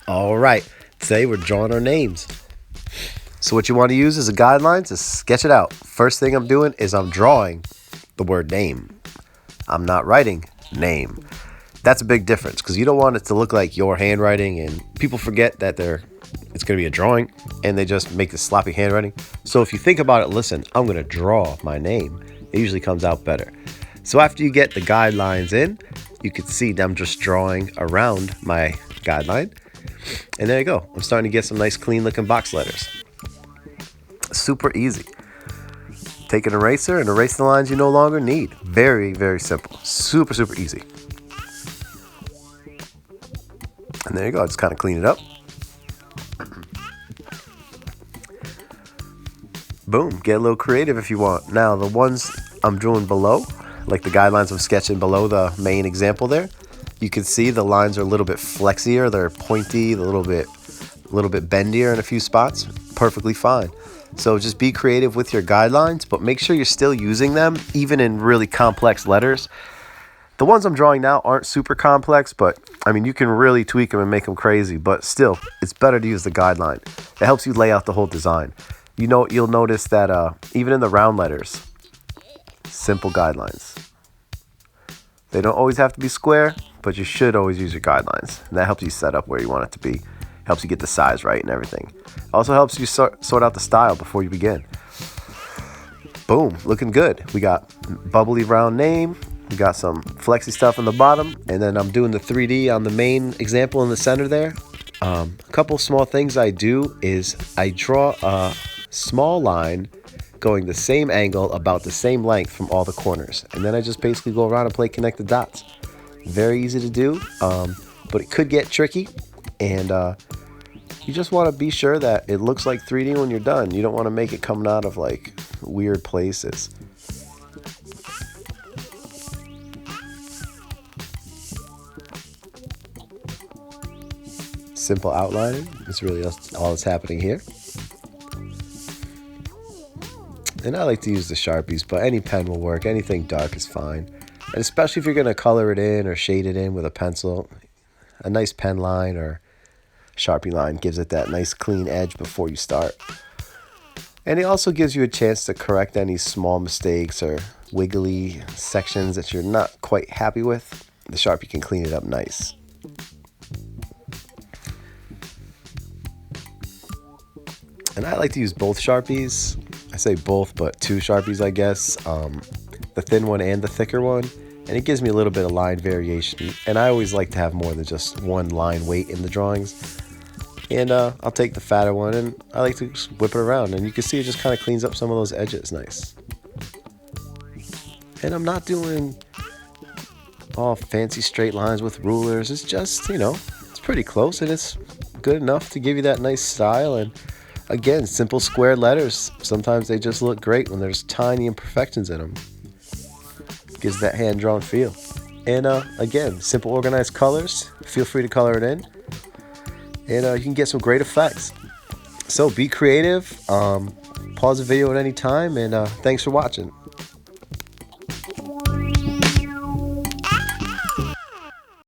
All right, today we're drawing our names. So what you want to use as a guideline to sketch it out. First thing I'm doing is I'm drawing the word name. I'm not writing name. That's a big difference because you don't want it to look like your handwriting, and people forget that it's going to be a drawing and they just make this sloppy handwriting. So if you think about it, listen, I'm going to draw my name. It usually comes out better. So after you get the guidelines in, you can see them just drawing around my guideline. And there you go. I'm starting to get some nice clean looking box letters. Super easy. Take an eraser and erase the lines you no longer need. Very, very simple. Super, super easy. And there you go. Just kind of clean it up. Boom. Get a little creative if you want. Now, the ones I'm drawing below, like the guidelines I'm sketching below the main example there, you can see the lines are a little bit flexier. They're pointy, a little bit bendier in a few spots. Perfectly fine. So just be creative with your guidelines, but make sure you're still using them, even in really complex letters. The ones I'm drawing now aren't super complex, but I mean, you can really tweak them and make them crazy, but still, it's better to use the guideline. It helps you lay out the whole design. You'll notice that even in the round letters, simple guidelines. They don't always have to be square, but you should always use your guidelines. And that helps you set up where you want it to be. Helps you get the size right and everything. Also helps you sort out the style before you begin. Boom, looking good. We got bubbly round name. We got some flexy stuff on the bottom. And then I'm doing the 3D on the main example in the center there. A couple small things I do is I draw a small line going the same angle, about the same length from all the corners. And then I just basically go around and play connect the dots. Very easy to do, but it could get tricky. And you just want to be sure that it looks like 3D when you're done. You don't want to make it coming out of like weird places. Simple outlining is really all that's happening here. And I like to use the Sharpies, but any pen will work. Anything dark is fine. And especially if you're going to color it in or shade it in with a pencil, a nice pen line or Sharpie line gives it that nice clean edge before you start. And it also gives you a chance to correct any small mistakes or wiggly sections that you're not quite happy with. The Sharpie can clean it up nice. And I like to use both Sharpies. I say both, but two Sharpies, I guess. The thin one and the thicker one. And it gives me a little bit of line variation. And I always like to have more than just one line weight in the drawings. And I'll take the fatter one and I like to just whip it around. And you can see it just kind of cleans up some of those edges nice. And I'm not doing all fancy straight lines with rulers. It's just, it's pretty close and it's good enough to give you that nice style. And again, simple square letters. Sometimes they just look great when there's tiny imperfections in them. Gives that hand-drawn feel. And again, simple organized colors. Feel free to color it in. And you can get some great effects. So be creative. Pause the video at any time. And thanks for watching.